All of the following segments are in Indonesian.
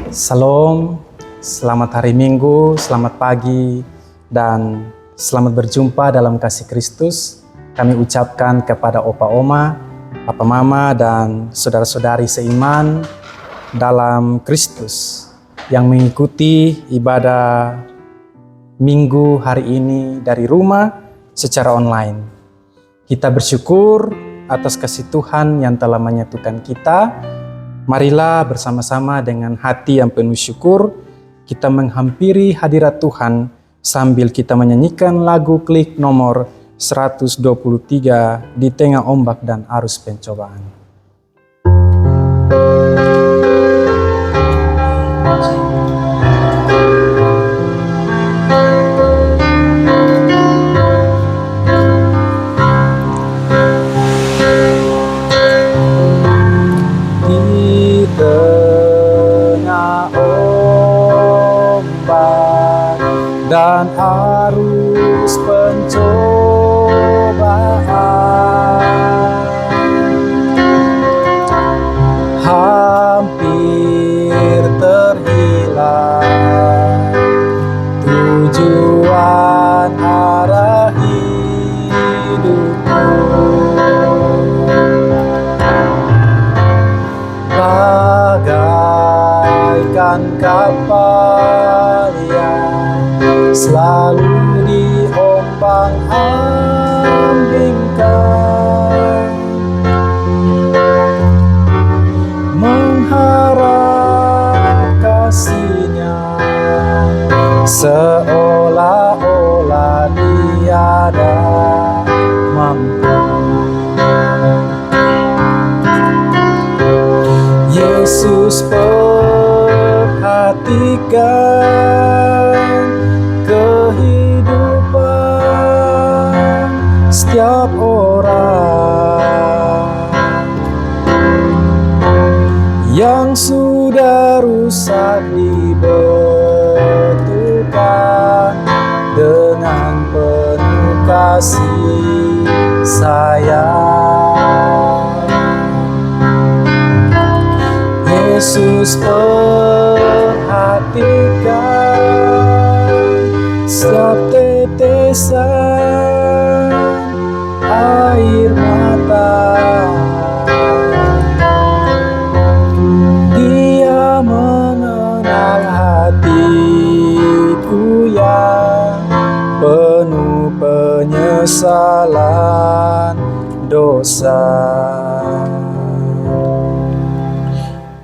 Salam, selamat hari Minggu, selamat pagi, dan selamat berjumpa dalam kasih Kristus. Kami ucapkan kepada Opa Oma, Papa Mama, dan saudara-saudari seiman dalam Kristus yang mengikuti ibadah Minggu hari ini dari rumah secara online. Kita bersyukur atas kasih Tuhan yang telah menyatukan kita. Marilah bersama-sama dengan hati yang penuh syukur, kita menghampiri hadirat Tuhan sambil kita menyanyikan lagu Klik nomor 123 di tengah ombak dan arus pencobaan. Dan arus pencobaan hampir terhilang tujuan arah hidupku, bagaikan kapal yang selalu diombang-ambingkan, mengharap kasih-Nya seolah-olah tiada mampu. Yesus perhatikan kehidupan setiap orang yang sudah rusak dibetulkan dengan penuh kasih sayang. Yesus perhatikan setiap tetesan air mata. Dia mengenal hatiku yang penuh penyesalan dosa.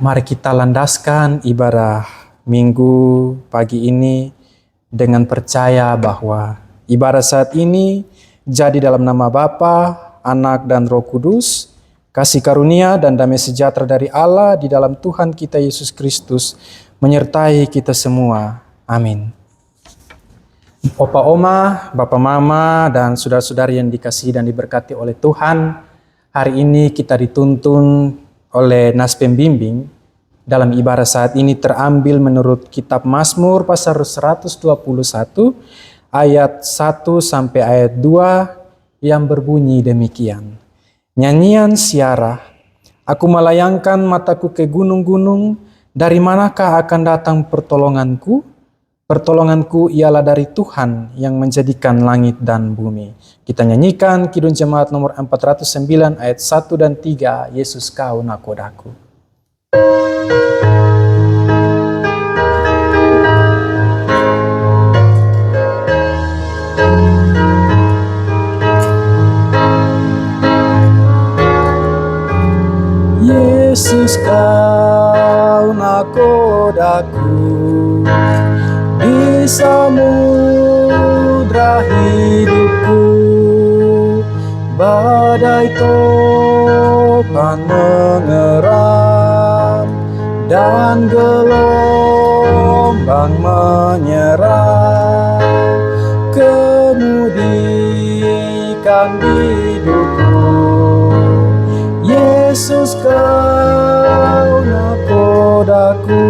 Mari kita landaskan ibadah Minggu pagi ini dengan percaya bahwa ibadah saat ini jadi dalam nama Bapa, Anak, dan Roh Kudus. Kasih karunia dan damai sejahtera dari Allah di dalam Tuhan kita Yesus Kristus menyertai kita semua. Amin. Opa Oma, Bapa Mama, dan saudara-saudari yang dikasihi dan diberkati oleh Tuhan, hari ini kita dituntun oleh Nas Pembimbing. Dalam ibadah saat ini terambil menurut kitab Mazmur pasal 121 ayat 1 sampai ayat 2 yang berbunyi demikian. Nyanyian siara, aku melayangkan mataku ke gunung-gunung, dari manakah akan datang pertolonganku? Pertolonganku ialah dari Tuhan yang menjadikan langit dan bumi. Kita nyanyikan Kidung Jemaat nomor 409 ayat 1 dan 3, Yesus kau nakodaku. Yesus kau nakodaku di samudra hidupku, badai topan mengeram dan gelombang menyerang, kemudikan hidupku. Yesus kau nakodaku.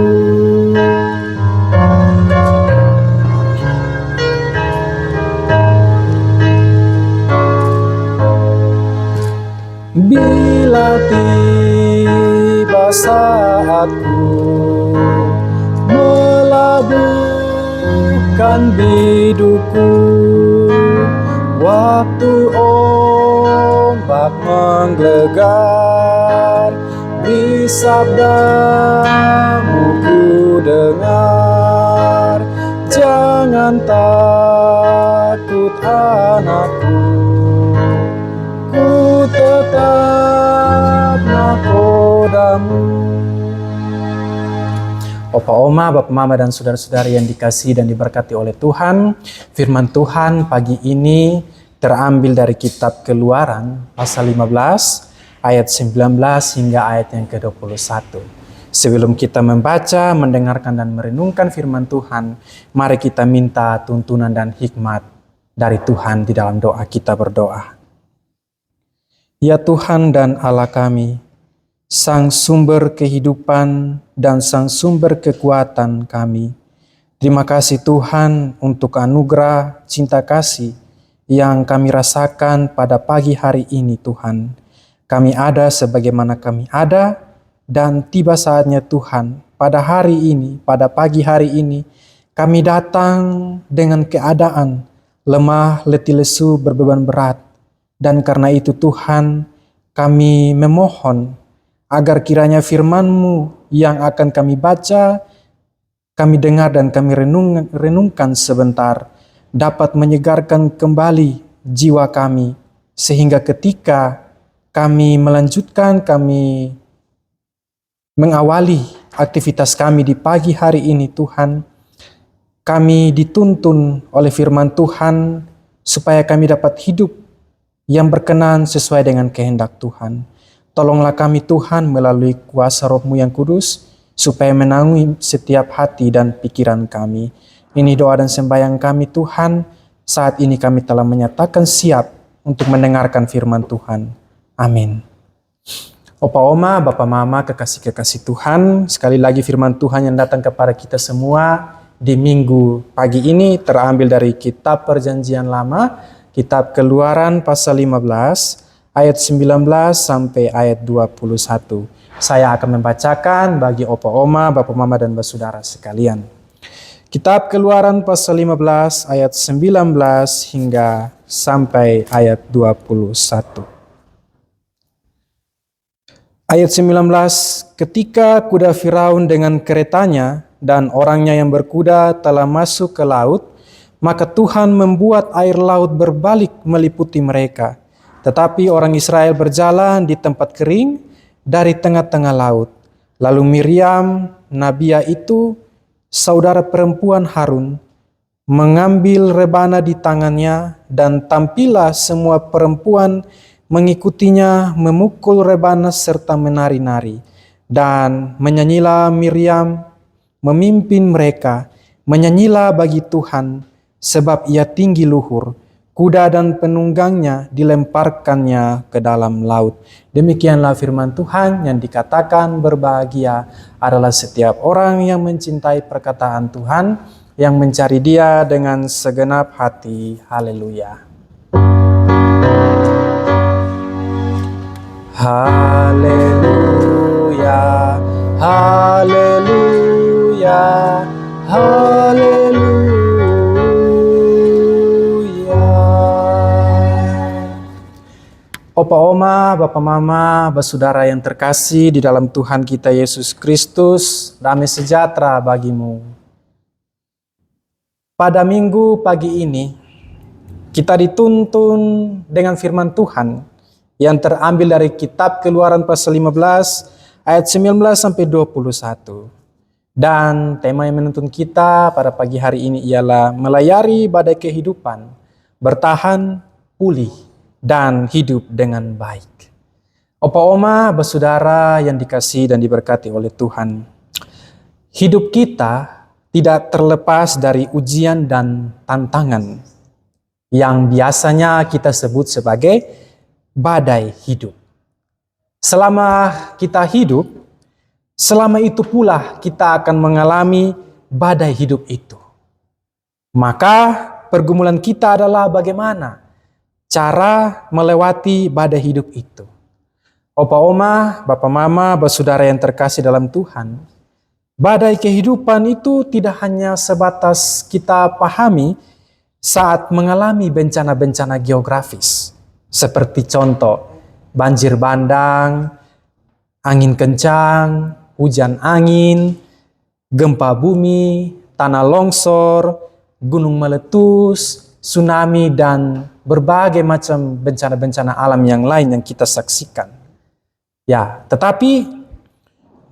Bila tiba saatku kan biduku waktu ombak menggelegar. Di sabdamu ku dengar, jangan takut anakku, ku tetap nakodamu. Opa oma, bapak mama dan saudara-saudari yang dikasihi dan diberkati oleh Tuhan, firman Tuhan pagi ini terambil dari kitab Keluaran pasal 15 ayat 19 hingga ayat yang ke-21. Sebelum kita membaca, mendengarkan dan merenungkan firman Tuhan, mari kita minta tuntunan dan hikmat dari Tuhan di dalam doa. Kita berdoa. Ya Tuhan dan Allah kami, Sang sumber kehidupan dan Sang sumber kekuatan kami, terima kasih Tuhan untuk anugerah cinta kasih yang kami rasakan pada pagi hari ini Tuhan. Kami ada sebagaimana kami ada, dan tiba saatnya Tuhan, pada hari ini, pada pagi hari ini, kami datang dengan keadaan lemah, letih lesu, berbeban berat. Dan karena itu Tuhan, kami memohon agar kiranya firman-Mu yang akan kami baca, kami dengar dan kami renungkan sebentar, dapat menyegarkan kembali jiwa kami, sehingga ketika kami melanjutkan, kami mengawali aktivitas kami di pagi hari ini Tuhan, kami dituntun oleh firman Tuhan supaya kami dapat hidup yang berkenan sesuai dengan kehendak Tuhan. Tolonglah kami Tuhan melalui kuasa Roh-Mu yang kudus, supaya menaungi setiap hati dan pikiran kami. Ini doa dan sembahyang kami Tuhan, saat ini kami telah menyatakan siap untuk mendengarkan firman Tuhan. Amin. Opa oma, bapak mama, kekasih-kekasih Tuhan, sekali lagi firman Tuhan yang datang kepada kita semua di minggu pagi ini terambil dari kitab Perjanjian Lama, kitab Keluaran pasal 15 ayat 19 sampai ayat 21. Saya akan membacakan bagi opa oma, bapak mama dan saudara sekalian. Kitab Keluaran pasal 15 ayat 19 hingga sampai ayat 21. Ayat 19, ketika kuda Firaun dengan keretanya dan orangnya yang berkuda telah masuk ke laut, maka Tuhan membuat air laut berbalik meliputi mereka. Tetapi orang Israel berjalan di tempat kering dari tengah-tengah laut. Lalu Miriam, nabiah itu, saudara perempuan Harun, mengambil rebana di tangannya, dan tampillah semua perempuan mengikutinya memukul rebana serta menari-nari. Dan menyanyilah Miriam memimpin mereka, menyanyilah bagi Tuhan, sebab ia tinggi luhur, kuda dan penunggangnya dilemparkannya ke dalam laut. Demikianlah firman Tuhan. Yang dikatakan berbahagia adalah setiap orang yang mencintai perkataan Tuhan, yang mencari Dia dengan segenap hati. Haleluya. Haleluya, haleluya, haleluya. Opa oma, bapak mama, saudara yang terkasih di dalam Tuhan kita Yesus Kristus, damai sejahtera bagimu. Pada minggu pagi ini, kita dituntun dengan firman Tuhan yang terambil dari kitab Keluaran pasal 15 ayat 19 sampai 21. Dan tema yang menuntun kita pada pagi hari ini ialah melayari badai kehidupan, bertahan, pulih, dan hidup dengan baik. Opa oma, bersaudara yang dikasihi dan diberkati oleh Tuhan, hidup kita tidak terlepas dari ujian dan tantangan yang biasanya kita sebut sebagai badai hidup. Selama kita hidup, selama itu pula kita akan mengalami badai hidup itu. Maka pergumulan kita adalah bagaimana cara melewati badai hidup itu. Opa oma, bapak mama, saudara yang terkasih dalam Tuhan, Badai kehidupan itu tidak hanya sebatas kita pahami saat mengalami bencana-bencana geografis, seperti contoh banjir bandang, angin kencang, hujan angin, gempa bumi, tanah longsor, gunung meletus, tsunami, dan berbagai macam bencana-bencana alam yang lain yang kita saksikan. Ya, tetapi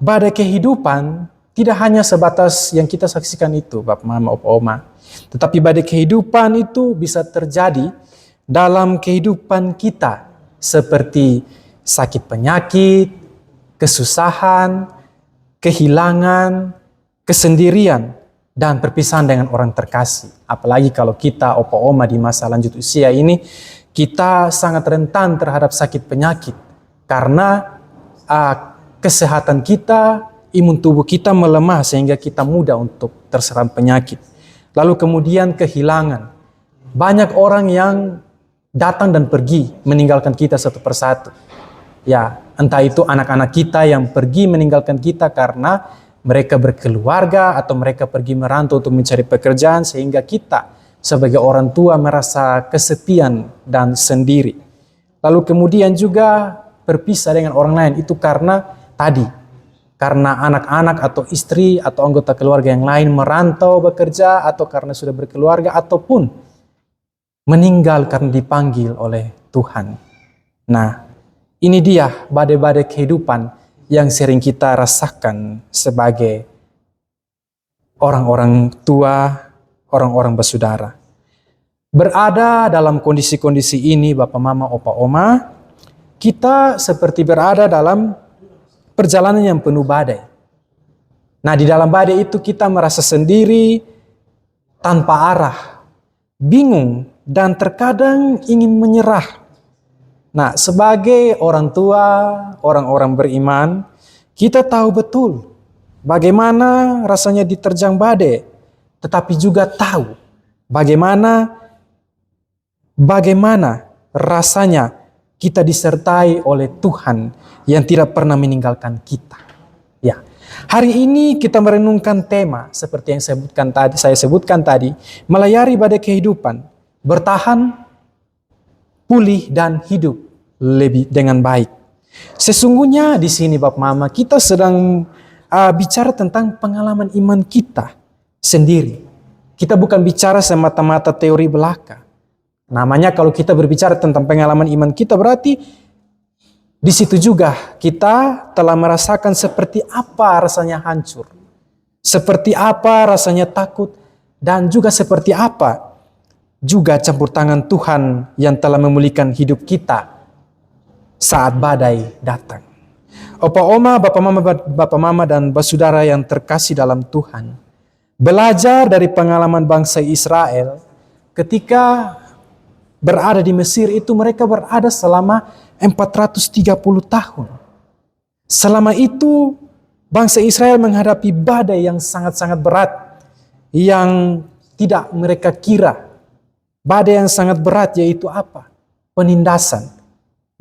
badai kehidupan tidak hanya sebatas yang kita saksikan itu, Bapak, Mama, Opa, Oma. Tetapi badai kehidupan itu bisa terjadi dalam kehidupan kita, seperti sakit penyakit, kesusahan, kehilangan, kesendirian, dan perpisahan dengan orang terkasih. Apalagi kalau kita, Opa, Oma, di masa lanjut usia ini, kita sangat rentan terhadap sakit penyakit. Karena kesehatan kita, imun tubuh kita melemah sehingga kita mudah untuk terserang penyakit. Lalu kemudian kehilangan. Banyak orang yang datang dan pergi meninggalkan kita satu persatu. Ya, entah itu anak-anak kita yang pergi meninggalkan kita karena mereka berkeluarga atau mereka pergi merantau untuk mencari pekerjaan, sehingga kita sebagai orang tua merasa kesepian dan sendiri. Lalu kemudian juga berpisah dengan orang lain, itu karena karena anak-anak atau istri atau anggota keluarga yang lain merantau bekerja, atau karena sudah berkeluarga, ataupun meninggal karena dipanggil oleh Tuhan. Nah, ini dia badai-badai kehidupan yang sering kita rasakan sebagai orang-orang tua, orang-orang bersaudara. Berada dalam kondisi-kondisi ini, Bapak, Mama, Opa, Oma, kita seperti berada dalam perjalanan yang penuh badai. Nah, di dalam badai itu kita merasa sendiri, tanpa arah, bingung, dan terkadang ingin menyerah. Nah, sebagai orang tua, orang-orang beriman, kita tahu betul bagaimana rasanya diterjang badai, tetapi juga tahu bagaimana rasanya kita disertai oleh Tuhan yang tidak pernah meninggalkan kita. Ya, hari ini kita merenungkan tema seperti yang saya sebutkan tadi, melayari badai kehidupan, bertahan, pulih, dan hidup lebih dengan baik. Sesungguhnya di sini, Bapak, Mama, kita sedang bicara tentang pengalaman iman kita sendiri. Kita bukan bicara semata-mata teori belaka. Namanya kalau kita berbicara tentang pengalaman iman kita, berarti di situ juga kita telah merasakan seperti apa rasanya hancur, seperti apa rasanya takut, dan juga seperti apa juga campur tangan Tuhan yang telah memulihkan hidup kita saat badai datang. Opa, Oma, Bapak Mama, dan Saudara yang terkasih dalam Tuhan, belajar dari pengalaman bangsa Israel ketika berada di Mesir itu, mereka berada selama 430 tahun. Selama itu bangsa Israel menghadapi badai yang sangat-sangat berat yang tidak mereka kira. Badai yang sangat berat yaitu apa? Penindasan.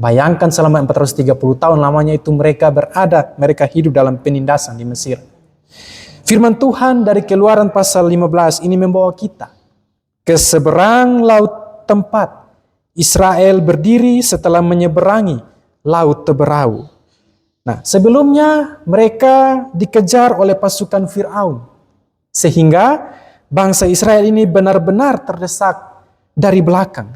Bayangkan selama 430 tahun lamanya itu mereka hidup dalam penindasan di Mesir. Firman Tuhan dari Keluaran pasal 15 ini membawa kita ke seberang laut tempat Israel berdiri setelah menyeberangi Laut Teberau. Nah, sebelumnya mereka dikejar oleh pasukan Firaun, sehingga bangsa Israel ini benar-benar terdesak dari belakang.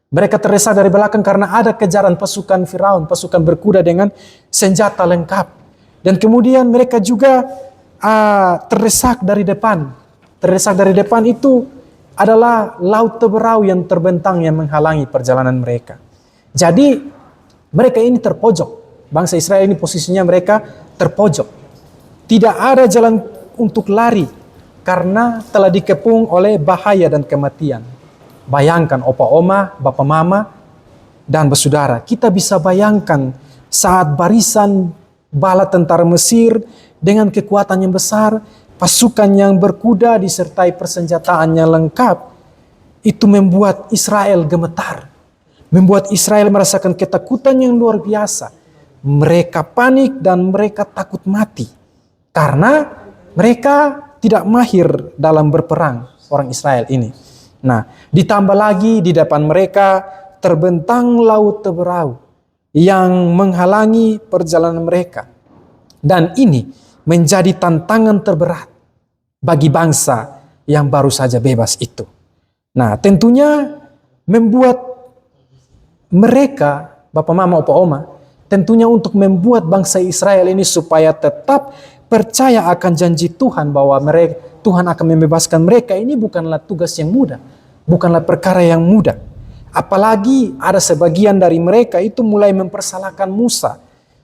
Mereka terdesak dari belakang karena ada kejaran pasukan Firaun, pasukan berkuda dengan senjata lengkap. Dan kemudian mereka juga terdesak dari depan. Terdesak dari depan itu adalah Laut Teberau yang terbentang yang menghalangi perjalanan mereka. Jadi mereka ini terpojok. Bangsa Israel ini posisinya mereka terpojok. Tidak ada jalan untuk lari karena telah dikepung oleh bahaya dan kematian. Bayangkan, Opa, Oma, Bapak, Mama, dan bersaudara, kita bisa bayangkan saat barisan bala tentara Mesir dengan kekuatan yang besar, pasukan yang berkuda disertai persenjataan yang lengkap, itu membuat Israel gemetar. Membuat Israel merasakan ketakutan yang luar biasa. Mereka panik dan mereka takut mati. Karena Mereka tidak mahir dalam berperang, orang Israel ini. Nah, ditambah lagi di depan mereka terbentang laut Teberau yang menghalangi perjalanan mereka. Dan ini menjadi tantangan terberat bagi bangsa yang baru saja bebas itu. Nah, tentunya membuat mereka, Bapak Mama, Opa Oma, tentunya untuk membuat bangsa Israel ini supaya tetap percaya akan janji Tuhan bahwa Tuhan akan membebaskan mereka, ini bukanlah tugas yang mudah, bukanlah perkara yang mudah. Apalagi ada sebagian dari mereka itu mulai mempersalahkan Musa,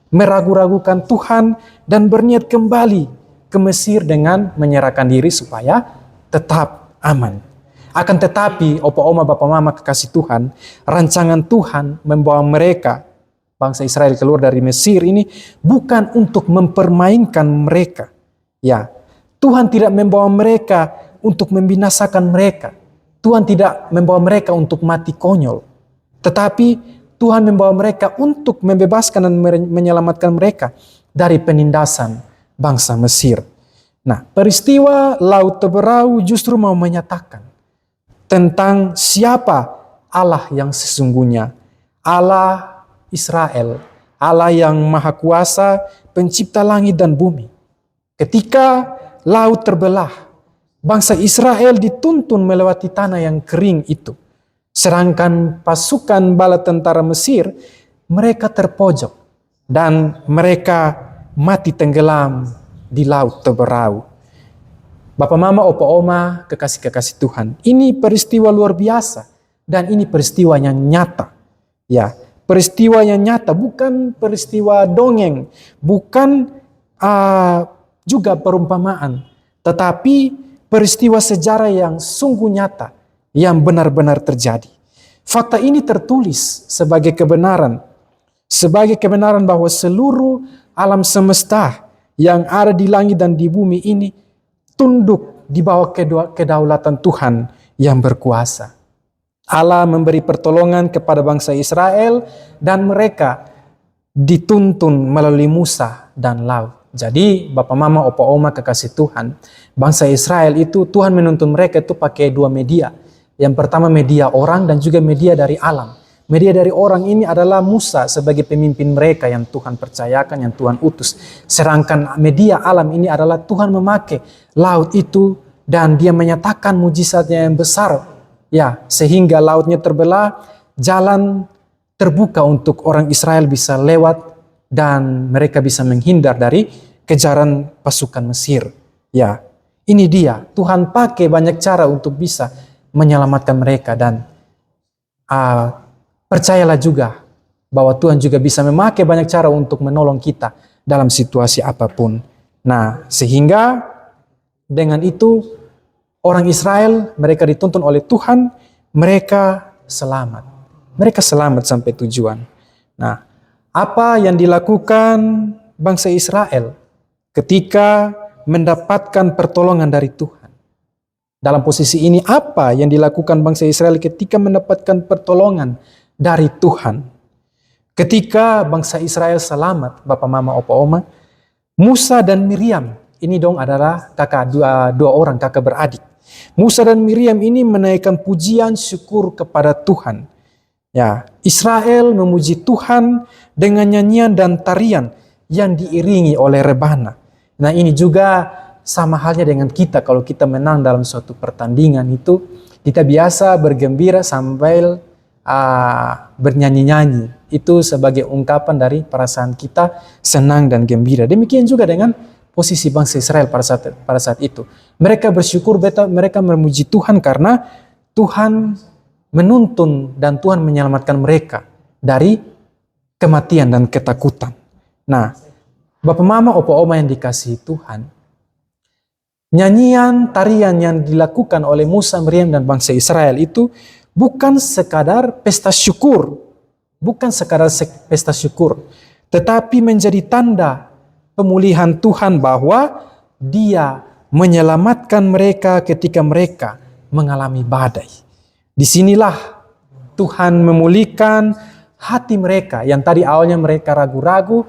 meragu-ragukan Tuhan dan berniat kembali ke Mesir dengan menyerahkan diri supaya tetap aman. Akan tetapi, Opa Oma, Bapak Mama kekasih Tuhan, rancangan Tuhan membawa mereka, bangsa Israel keluar dari Mesir ini bukan untuk mempermainkan mereka. Ya, Tuhan tidak membawa mereka untuk membinasakan mereka. Tuhan tidak membawa mereka untuk mati konyol. Tetapi Tuhan membawa mereka untuk membebaskan dan menyelamatkan mereka dari penindasan bangsa Mesir. Nah, peristiwa Laut Teberau justru mau menyatakan tentang siapa Allah yang sesungguhnya. Allah Israel, Allah yang maha kuasa, pencipta langit dan bumi. Ketika laut terbelah, bangsa Israel dituntun melewati tanah yang kering itu. Sedangkan pasukan bala tentara Mesir, mereka terpojok dan mereka mati tenggelam di laut Teberau. Bapak Mama, Opa Oma, kekasih-kekasih Tuhan, ini peristiwa luar biasa dan ini peristiwa yang nyata. Ya, peristiwa yang nyata, bukan peristiwa dongeng, bukan juga perumpamaan, tetapi peristiwa sejarah yang sungguh nyata, yang benar-benar terjadi. Fakta ini tertulis sebagai kebenaran bahwa seluruh alam semesta yang ada di langit dan di bumi ini tunduk di bawah kedaulatan Tuhan yang berkuasa. Allah memberi pertolongan kepada bangsa Israel dan mereka dituntun melalui Musa dan laut. Jadi Bapak Mama, Opa Oma kekasih Tuhan, bangsa Israel itu Tuhan menuntun mereka itu pakai dua media. Yang pertama media orang dan juga media dari alam. Media dari orang ini adalah Musa sebagai pemimpin mereka yang Tuhan percayakan, yang Tuhan utus. Sedangkan media alam ini adalah Tuhan memakai laut itu dan dia menyatakan mujizatnya yang besar. Ya, sehingga lautnya terbelah, jalan terbuka untuk orang Israel bisa lewat dan mereka bisa menghindar dari kejaran pasukan Mesir. Ya, ini dia. Tuhan pakai banyak cara untuk bisa menyelamatkan mereka dan percayalah juga bahwa Tuhan juga bisa memakai banyak cara untuk menolong kita dalam situasi apapun. Nah, sehingga dengan itu orang Israel, mereka dituntun oleh Tuhan, mereka selamat. Mereka selamat sampai tujuan. Nah, apa yang dilakukan bangsa Israel ketika mendapatkan pertolongan dari Tuhan? Dalam posisi ini, apa yang dilakukan bangsa Israel ketika mendapatkan pertolongan dari Tuhan? Ketika bangsa Israel selamat, Bapak Mama Opa Oma, Musa dan Miriam, ini dong adalah dua orang kakak beradik. Musa dan Miriam ini menaikkan pujian syukur kepada Tuhan. Ya, Israel memuji Tuhan dengan nyanyian dan tarian yang diiringi oleh rebana. Nah, ini juga sama halnya dengan kita kalau kita menang dalam suatu pertandingan itu, kita biasa bergembira sambil bernyanyi-nyanyi. Itu sebagai ungkapan dari perasaan kita senang dan gembira. Demikian juga dengan posisi bangsa Israel pada saat itu. Mereka bersyukur, mereka memuji Tuhan karena Tuhan menuntun dan Tuhan menyelamatkan mereka dari kematian dan ketakutan. Nah, Bapak Mama, Opa Oma yang dikasihi Tuhan, nyanyian, tarian yang dilakukan oleh Musa, Miriam dan bangsa Israel itu bukan sekadar pesta syukur, tetapi menjadi tanda pemulihan Tuhan bahwa Dia menyelamatkan mereka ketika mereka mengalami badai. Disinilah Tuhan memulihkan hati mereka yang tadi awalnya mereka ragu-ragu.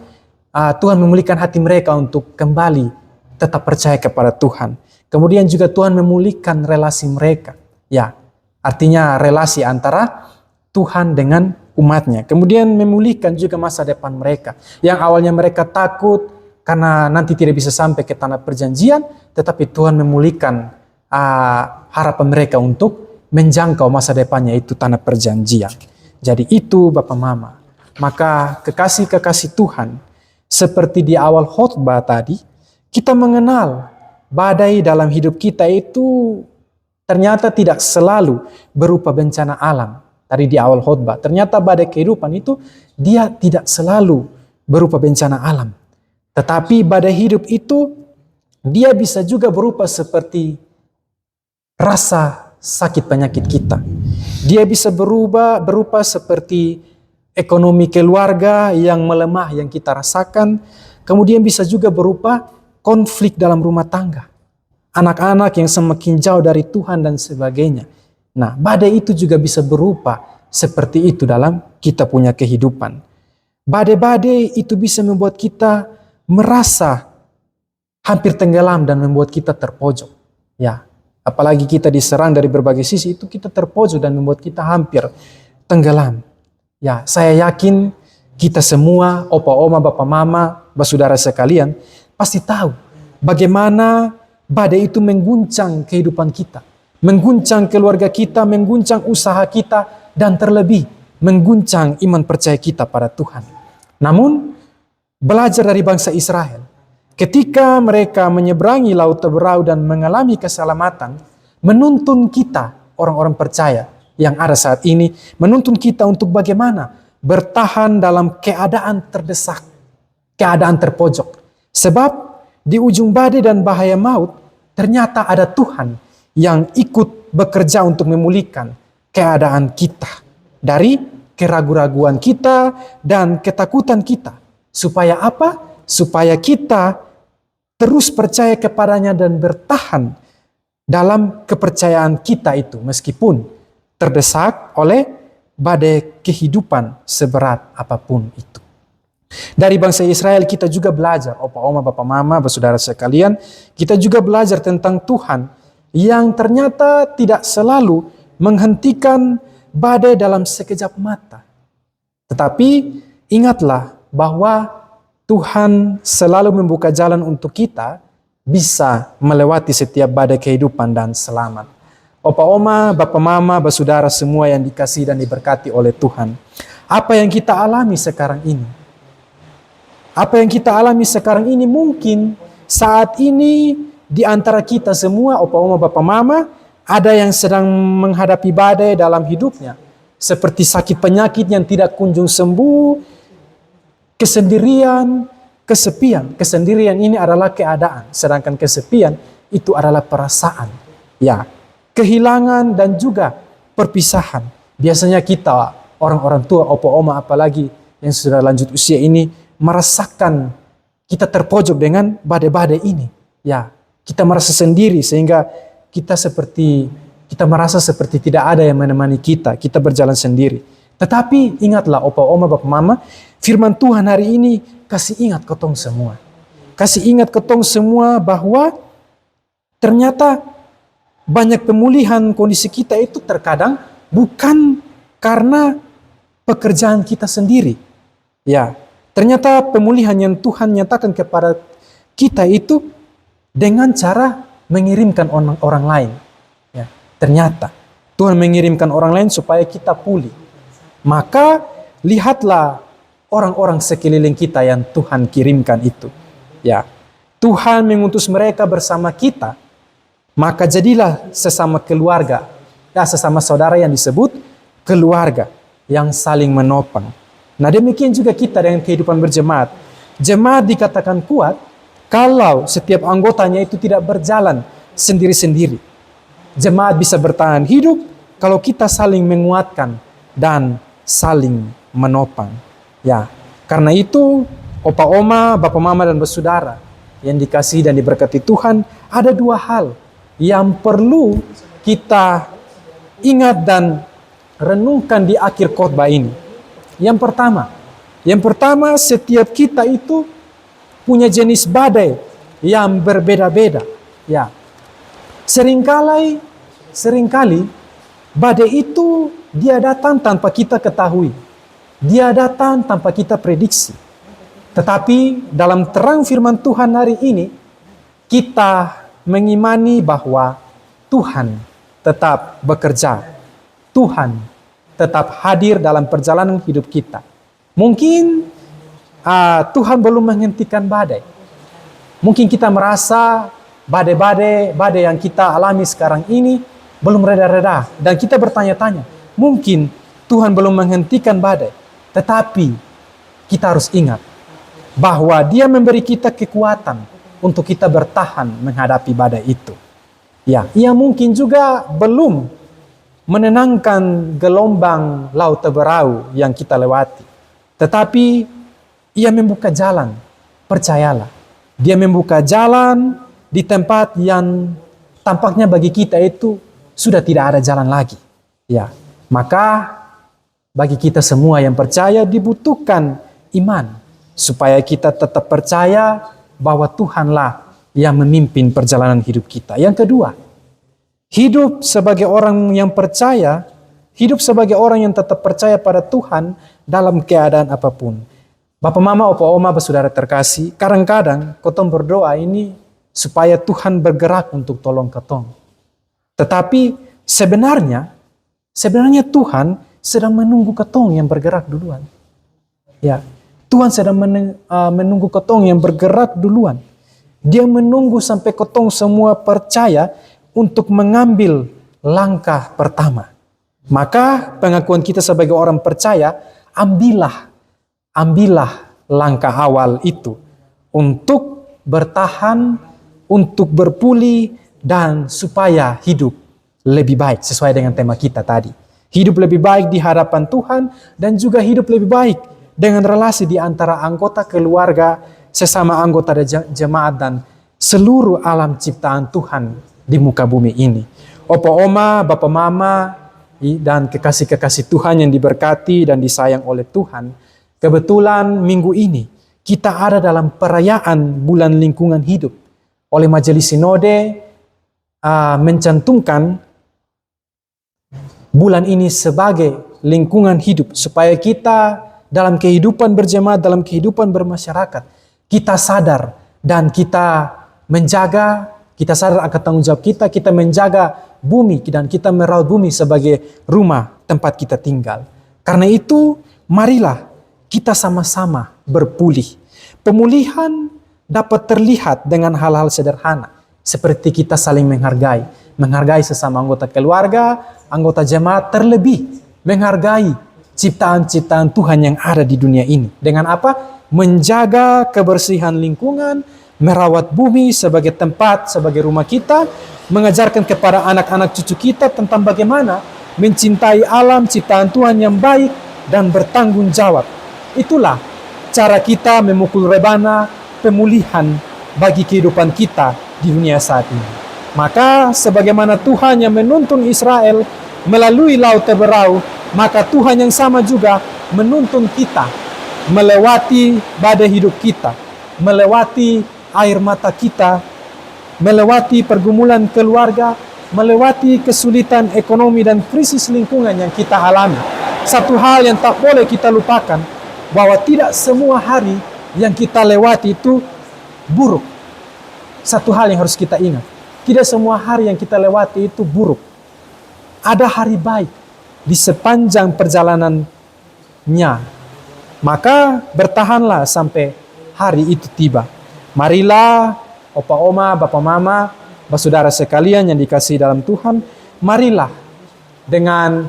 Tuhan memulihkan hati mereka untuk kembali tetap percaya kepada Tuhan. Kemudian juga Tuhan memulihkan relasi mereka. Ya, artinya relasi antara Tuhan dengan umatnya. Kemudian memulihkan juga masa depan mereka. Yang awalnya mereka takut karena nanti tidak bisa sampai ke tanah perjanjian, tetapi Tuhan memulihkan harapan mereka untuk menjangkau masa depannya, itu tanah perjanjian. Jadi itu Bapak Mama. Maka kekasih-kekasih Tuhan, seperti di awal khotbah tadi, kita mengenal badai dalam hidup kita itu ternyata tidak selalu berupa bencana alam. Tadi di awal khotbah, ternyata badai kehidupan itu dia tidak selalu berupa bencana alam. Tetapi badai hidup itu dia bisa juga berupa seperti rasa sakit penyakit kita. Dia bisa berupa seperti ekonomi keluarga yang melemah yang kita rasakan. Kemudian bisa juga berupa konflik dalam rumah tangga. Anak-anak yang semakin jauh dari Tuhan dan sebagainya. Nah, badai itu juga bisa berupa seperti itu dalam kita punya kehidupan. Badai-badai itu bisa membuat kita merasa hampir tenggelam dan membuat kita terpojok. Ya, apalagi kita diserang dari berbagai sisi, itu kita terpojok dan membuat kita hampir tenggelam. Ya, saya yakin kita semua, opa, oma, bapak, mama, saudara sekalian, pasti tahu bagaimana badai itu mengguncang kehidupan kita, mengguncang keluarga kita, mengguncang usaha kita, dan terlebih mengguncang iman percaya kita pada Tuhan. Namun, belajar dari bangsa Israel, ketika mereka menyeberangi Laut Teberau dan mengalami keselamatan, menuntun kita, orang-orang percaya yang ada saat ini, menuntun kita untuk bagaimana bertahan dalam keadaan terdesak, keadaan terpojok. Sebab di ujung badai dan bahaya maut, ternyata ada Tuhan yang ikut bekerja untuk memulihkan keadaan kita dari keraguan-raguan kita dan ketakutan kita. Supaya apa? Supaya kita terus percaya kepadanya dan bertahan dalam kepercayaan kita itu, meskipun terdesak oleh badai kehidupan seberat apapun itu. Dari bangsa Israel kita juga belajar, opa, oma, bapak, mama, saudara sekalian, kita juga belajar tentang Tuhan yang ternyata tidak selalu menghentikan badai dalam sekejap mata. Tetapi ingatlah bahwa Tuhan selalu membuka jalan untuk kita bisa melewati setiap badai kehidupan dan selamat. Opa, oma, bapak, mama, saudara semua yang dikasihi dan diberkati oleh Tuhan. Apa yang kita alami sekarang ini? Apa yang kita alami sekarang ini mungkin saat ini di antara kita semua, opa, oma, bapak, mama, ada yang sedang menghadapi badai dalam hidupnya. Seperti sakit penyakit yang tidak kunjung sembuh, kesendirian, kesepian. Kesendirian ini adalah keadaan, sedangkan kesepian itu adalah perasaan. Ya, kehilangan dan juga perpisahan. Biasanya kita, orang-orang tua, opa, oma, apalagi yang sudah lanjut usia ini, merasakan kita terpojok dengan badai-badai ini. Ya, kita merasa sendiri sehingga kita merasa seperti tidak ada yang menemani kita berjalan sendiri. Tetapi ingatlah opa, oma, bapak, mama, firman Tuhan hari ini kasih ingat ketong semua. Kasih ingat ketong semua bahwa ternyata banyak pemulihan kondisi kita itu terkadang bukan karena pekerjaan kita sendiri. Ya, ternyata pemulihan yang Tuhan nyatakan kepada kita itu dengan cara mengirimkan orang lain. Ya, ternyata Tuhan mengirimkan orang lain supaya kita pulih. Maka lihatlah orang-orang sekeliling kita yang Tuhan kirimkan itu. Ya, Tuhan mengutus mereka bersama kita. Maka jadilah sesama keluarga, sesama saudara yang disebut keluarga yang saling menopang. Nah, demikian juga kita dengan kehidupan berjemaat. Jemaat dikatakan kuat kalau setiap anggotanya itu tidak berjalan sendiri-sendiri. Jemaat bisa bertahan hidup kalau kita saling menguatkan dan saling menopang. Ya, karena itu opa, oma, bapak, mama, dan bersaudara yang dikasihi dan diberkati Tuhan, ada dua hal yang perlu kita ingat dan renungkan di akhir khotbah ini. Yang pertama, setiap kita itu punya jenis badai yang berbeda-beda. Ya, seringkali badai itu dia datang tanpa kita ketahui. Dia datang tanpa kita prediksi. Tetapi dalam terang firman Tuhan hari ini, kita mengimani bahwa Tuhan tetap bekerja. Tuhan tetap hadir dalam perjalanan hidup kita. Mungkin Tuhan belum menghentikan badai. Mungkin kita merasa badai yang kita alami sekarang ini belum reda-reda. Dan kita bertanya-tanya, mungkin Tuhan belum menghentikan badai. Tetapi kita harus ingat bahwa Dia memberi kita kekuatan untuk kita bertahan menghadapi badai itu. Ya, Ia mungkin juga belum menenangkan gelombang laut Teberau yang kita lewati. Tetapi Ia membuka jalan, percayalah. Dia membuka jalan di tempat yang tampaknya bagi kita itu sudah tidak ada jalan lagi. Ya, maka bagi kita semua yang percaya dibutuhkan iman supaya kita tetap percaya bahwa Tuhanlah yang memimpin perjalanan hidup kita. Yang kedua, hidup sebagai orang yang percaya, hidup sebagai orang yang tetap percaya pada Tuhan dalam keadaan apapun. Bapak, mama, opa, oma, saudara terkasih, kadang-kadang kotong berdoa ini supaya Tuhan bergerak untuk tolong ketong. Tetapi sebenarnya Tuhan sedang menunggu ketong yang bergerak duluan. Ya, Tuhan sedang menunggu ketong yang bergerak duluan. Dia menunggu sampai ketong semua percaya untuk mengambil langkah pertama. Maka pengakuan kita sebagai orang percaya, ambillah langkah awal itu untuk bertahan, untuk berpulih, dan supaya hidup lebih baik sesuai dengan tema kita tadi. Hidup lebih baik di hadapan Tuhan dan juga hidup lebih baik dengan relasi di antara anggota keluarga, sesama anggota jemaat dan seluruh alam ciptaan Tuhan di muka bumi ini. Opa, oma, bapak, mama, dan kekasih-kekasih Tuhan yang diberkati dan disayang oleh Tuhan. Kebetulan minggu ini kita ada dalam perayaan bulan lingkungan hidup. Oleh Majelis Sinode mencantumkan bulan ini sebagai lingkungan hidup supaya kita dalam kehidupan berjemaat, dalam kehidupan bermasyarakat, kita sadar dan kita menjaga, kita sadar akan tanggung jawab kita menjaga bumi dan kita merawat bumi sebagai rumah tempat kita tinggal. Karena itu, marilah kita sama-sama berpulih. Pemulihan dapat terlihat dengan hal-hal sederhana, seperti kita saling menghargai sesama anggota keluarga, anggota jemaat, terlebih menghargai ciptaan-ciptaan Tuhan yang ada di dunia ini. Dengan apa? Menjaga kebersihan lingkungan, merawat bumi sebagai tempat, sebagai rumah kita, mengajarkan kepada anak-anak cucu kita tentang bagaimana mencintai alam ciptaan Tuhan yang baik dan bertanggung jawab. Itulah cara kita memukul rebana pemulihan bagi kehidupan kita di dunia saat ini. Maka sebagaimana Tuhan yang menuntun Israel melalui Laut Teberau, maka Tuhan yang sama juga menuntun kita melewati badai hidup kita, melewati air mata kita, melewati pergumulan keluarga, melewati kesulitan ekonomi dan krisis lingkungan yang kita alami. Satu hal yang tak boleh kita lupakan, bahwa tidak semua hari yang kita lewati itu buruk. Satu hal yang harus kita ingat, tidak semua hari yang kita lewati itu buruk. Ada hari baik di sepanjang perjalanannya. Maka bertahanlah sampai hari itu tiba. Marilah opa, oma, bapak, mama, saudara sekalian yang dikasihi dalam Tuhan, marilah dengan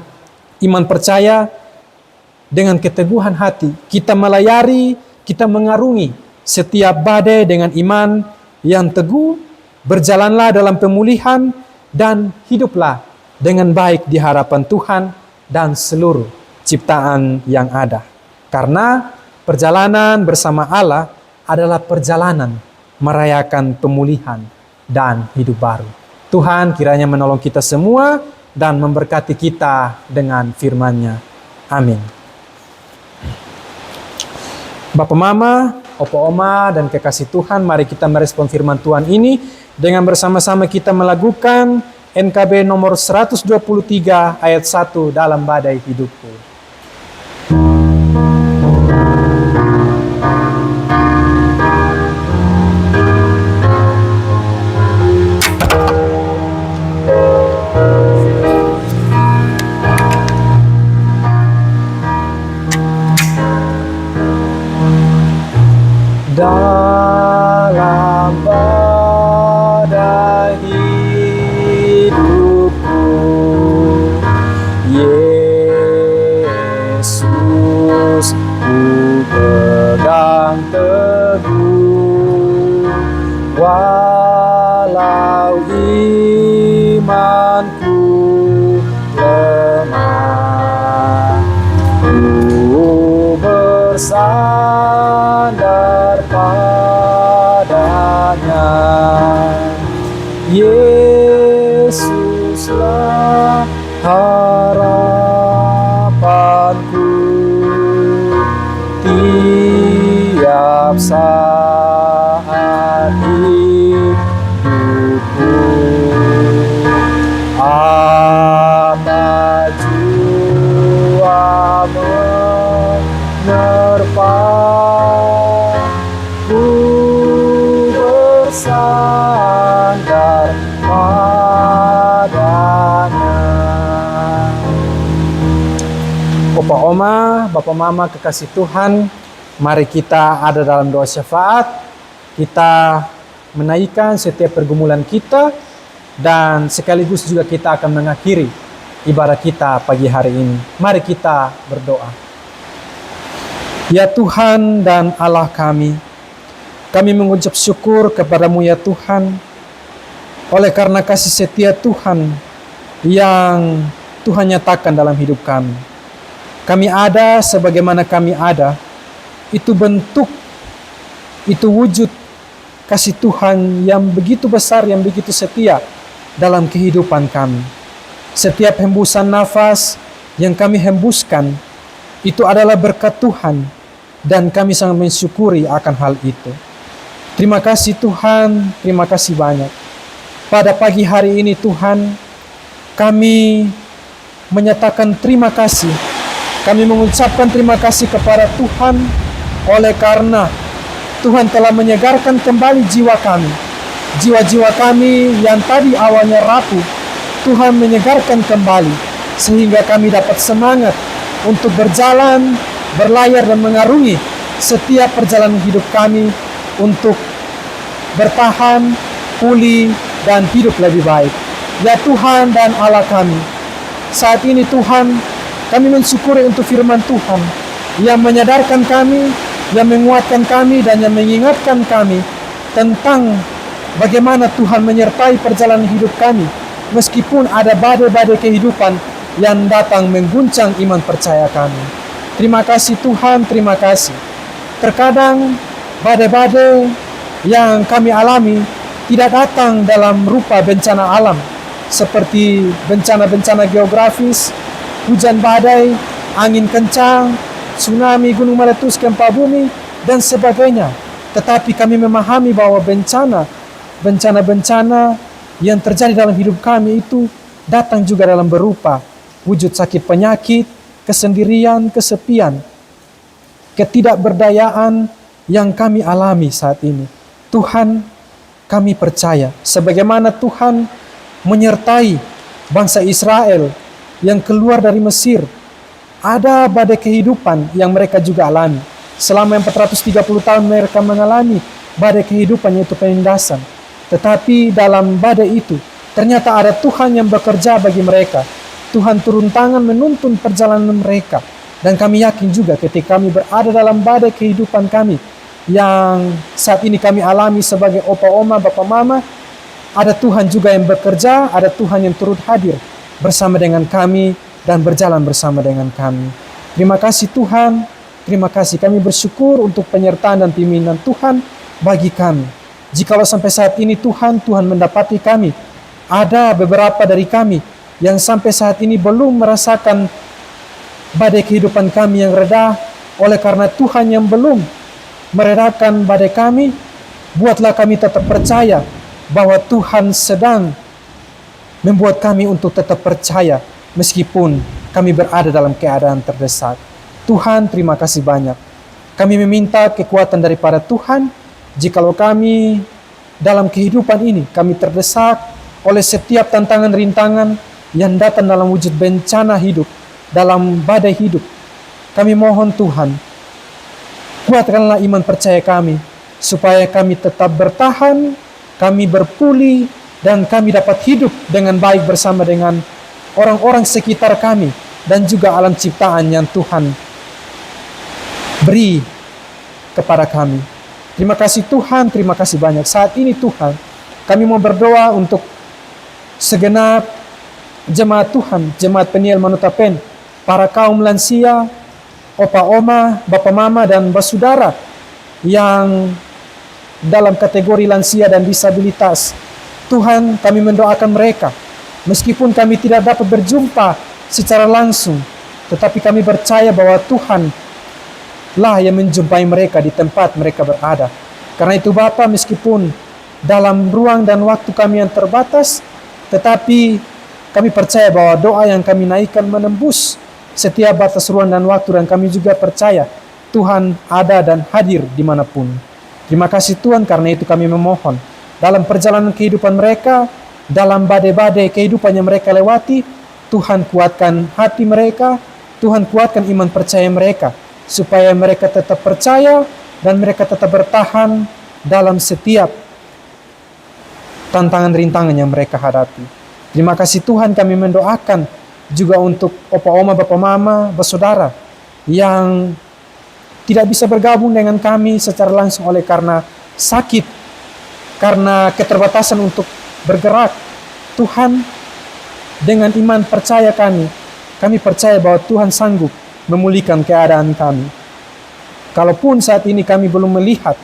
iman percaya, dengan keteguhan hati, kita melayari, kita mengarungi setiap badai dengan iman yang teguh, berjalanlah dalam pemulihan, dan hiduplah dengan baik di hadapan Tuhan dan seluruh ciptaan yang ada. Karena perjalanan bersama Allah adalah perjalanan merayakan pemulihan dan hidup baru. Tuhan kiranya menolong kita semua dan memberkati kita dengan firman-Nya. Amin. Bapak, Mama, Opa Oma dan kekasih Tuhan, mari kita merespon firman Tuhan ini dengan bersama-sama kita melakukan NKB nomor 123 ayat 1 dalam badai hidupku. Dalam badai hidupku, Yesus ku pegang teguh, walau imanku lemah, ku bersandar padanya. Yesuslah harapanku, tiap saat hidupku. Apa jua menerpa, ku bersandar padanya. Opa Oma, Bapak Mama, kekasih Tuhan, mari kita ada dalam doa syafaat. Kita menaikkan setiap pergumulan kita dan sekaligus juga kita akan mengakhiri ibadah kita pagi hari ini. Mari kita berdoa. Ya Tuhan dan Allah kami mengucap syukur kepadamu ya Tuhan, oleh karena kasih setia Tuhan yang Tuhan nyatakan dalam hidup kami. Kami ada sebagaimana kami ada, itu bentuk, itu wujud kasih Tuhan yang begitu besar, yang begitu setia dalam kehidupan kami. Setiap hembusan nafas yang kami hembuskan, itu adalah berkat Tuhan, dan kami sangat mensyukuri akan hal itu. Terima kasih Tuhan, terima kasih banyak. Pada pagi hari ini Tuhan, kami menyatakan terima kasih. Kami mengucapkan terima kasih kepada Tuhan oleh karena Tuhan telah menyegarkan kembali jiwa kami. Jiwa-jiwa kami yang tadi awalnya rapuh, Tuhan menyegarkan kembali sehingga kami dapat semangat untuk berjalan, berlayar dan mengarungi setiap perjalanan hidup kami untuk bertahan, pulih, dan hidup lebih baik. Ya Tuhan dan Allah kami, saat ini Tuhan, kami mensyukuri untuk firman Tuhan yang menyadarkan kami, yang menguatkan kami, dan yang mengingatkan kami tentang bagaimana Tuhan menyertai perjalanan hidup kami meskipun ada badai-badai kehidupan yang datang mengguncang iman percaya kami. Terima kasih Tuhan, terima kasih. Terkadang badai-badai yang kami alami tidak datang dalam rupa bencana alam seperti bencana-bencana geografis, hujan badai, angin kencang, tsunami, gunung meletus, gempa bumi, dan sebagainya. Tetapi kami memahami bahwa bencana-bencana yang terjadi dalam hidup kami itu datang juga dalam berupa wujud sakit penyakit, kesendirian, kesepian, ketidakberdayaan yang kami alami saat ini. Tuhan, kami percaya sebagaimana Tuhan menyertai bangsa Israel yang keluar dari Mesir, ada badai kehidupan yang mereka juga alami. Selama 430 tahun mereka mengalami badai kehidupan, yaitu penindasan. Tetapi dalam badai itu, ternyata ada Tuhan yang bekerja bagi mereka. Tuhan turun tangan menuntun perjalanan mereka. Dan kami yakin juga ketika kami berada dalam badai kehidupan kami, yang saat ini kami alami sebagai opa oma, bapak mama, ada Tuhan juga yang bekerja, ada Tuhan yang turut hadir bersama dengan kami dan berjalan bersama dengan kami. Terima kasih Tuhan, terima kasih. Kami bersyukur untuk penyertaan dan pimpinan Tuhan bagi kami. Jikalau sampai saat ini Tuhan mendapati kami, ada beberapa dari kami yang sampai saat ini belum merasakan badai kehidupan kami yang reda, oleh karena Tuhan yang belum meredakan badai kami, buatlah kami tetap percaya bahwa Tuhan sedang membuat kami untuk tetap percaya meskipun kami berada dalam keadaan terdesak. Tuhan, terima kasih banyak. Kami meminta kekuatan daripada Tuhan jikalau kami dalam kehidupan ini kami terdesak oleh setiap tantangan rintangan yang datang dalam wujud bencana hidup, dalam badai hidup. Kami mohon Tuhan, kuatkanlah iman percaya kami supaya kami tetap bertahan, kami berpulih, dan kami dapat hidup dengan baik bersama dengan orang-orang sekitar kami dan juga alam ciptaan yang Tuhan beri kepada kami. Terima kasih Tuhan, terima kasih banyak. Saat ini Tuhan, kami mau berdoa untuk segenap jemaat Tuhan, jemaat Peniel Manutapen, para kaum lansia, opa oma, bapak mama, dan basudara yang dalam kategori lansia dan disabilitas. Tuhan, kami mendoakan mereka. Meskipun kami tidak dapat berjumpa secara langsung, tetapi kami percaya bahwa Tuhan lah yang menjumpai mereka di tempat mereka berada. Karena itu Bapa, meskipun dalam ruang dan waktu kami yang terbatas, tetapi kami percaya bahwa doa yang kami naikkan menembus setiap batas ruang dan waktu, dan kami juga percaya Tuhan ada dan hadir dimanapun. Terima kasih Tuhan, karena itu kami memohon dalam perjalanan kehidupan mereka, dalam badai-badai kehidupan yang mereka lewati, Tuhan kuatkan hati mereka, Tuhan kuatkan iman percaya mereka, supaya mereka tetap percaya dan mereka tetap bertahan dalam setiap tantangan rintangan yang mereka hadapi. Terima kasih Tuhan, kami mendoakan juga untuk opa oma, bapak mama, bersaudara yang tidak bisa bergabung dengan kami secara langsung oleh karena sakit, karena keterbatasan untuk bergerak. Tuhan, dengan iman percaya kami percaya bahwa Tuhan sanggup memulihkan keadaan kami. Kalaupun saat ini kami belum melihat,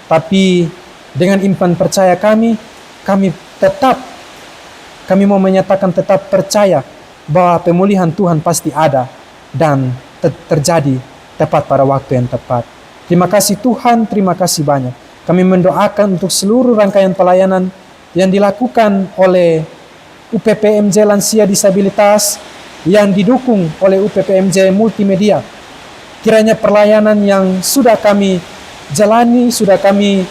tapi dengan iman percaya kami mau menyatakan tetap percaya bahwa pemulihan Tuhan pasti ada dan terjadi tepat pada waktu yang tepat. Terima kasih Tuhan, terima kasih banyak. Kami mendoakan untuk seluruh rangkaian pelayanan yang dilakukan oleh UPPMJ Lansia Disabilitas yang didukung oleh UPPMJ Multimedia. Kiranya pelayanan yang sudah kami jalani, sudah kami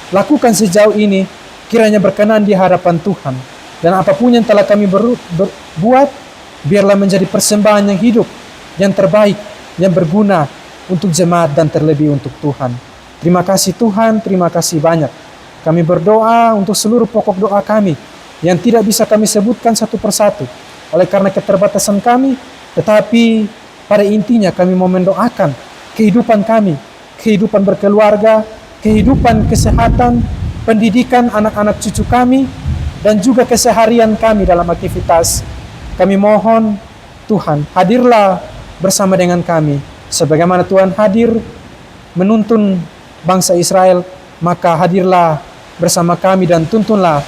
lakukan sejauh ini, kiranya berkenan di hadapan Tuhan. Dan apapun yang telah kami buat, biarlah menjadi persembahan yang hidup, yang terbaik, yang berguna untuk jemaat dan terlebih untuk Tuhan. Terima kasih Tuhan, terima kasih banyak. Kami berdoa untuk seluruh pokok doa kami yang tidak bisa kami sebutkan satu persatu oleh karena keterbatasan kami, tetapi pada intinya kami mau mendoakan kehidupan kami, kehidupan berkeluarga, kehidupan kesehatan, pendidikan anak-anak cucu kami, dan juga keseharian kami dalam aktivitas. Kami mohon Tuhan, hadirlah bersama dengan kami. Sebagaimana Tuhan hadir menuntun bangsa Israel, maka hadirlah bersama kami dan tuntunlah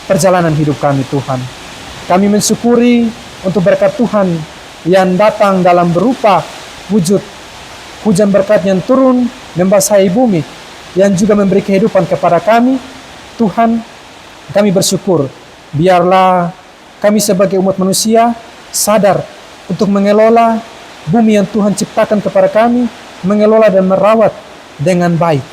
perjalanan hidup kami Tuhan. Kami mensyukuri untuk berkat Tuhan yang datang dalam berupa wujud hujan berkat yang turun membasahi bumi, yang juga memberi kehidupan kepada kami. Tuhan, kami bersyukur. Biarlah kami sebagai umat manusia sadar untuk mengelola bumi yang Tuhan ciptakan kepada kami, mengelola dan merawat dengan baik.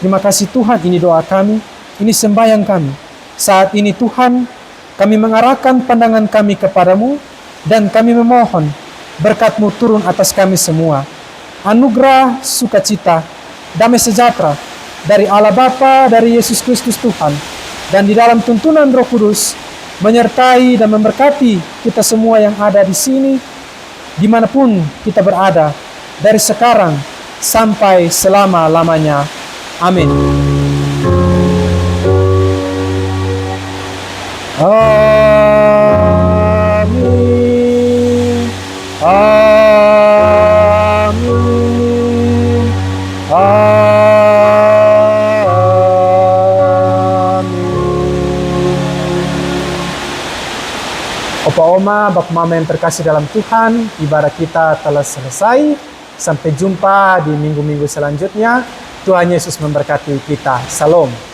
Terima kasih Tuhan, ini doa kami, ini sembahyang kami. Saat ini Tuhan, kami mengarahkan pandangan kami kepadamu, dan kami memohon berkat-Mu turun atas kami semua. Anugerah, sukacita, damai sejahtera dari Allah Bapa, dari Yesus Kristus Tuhan, dan di dalam tuntunan Roh Kudus, menyertai dan memberkati kita semua yang ada di sini, dimanapun kita berada, dari sekarang sampai selama-lamanya. Amin. Amin. Amin. Amin. Opa Oma, Bapak Mama yang terkasih dalam Tuhan, ibadah kita telah selesai. Sampai jumpa di minggu-minggu selanjutnya. Tuhan Yesus memberkati kita. Shalom.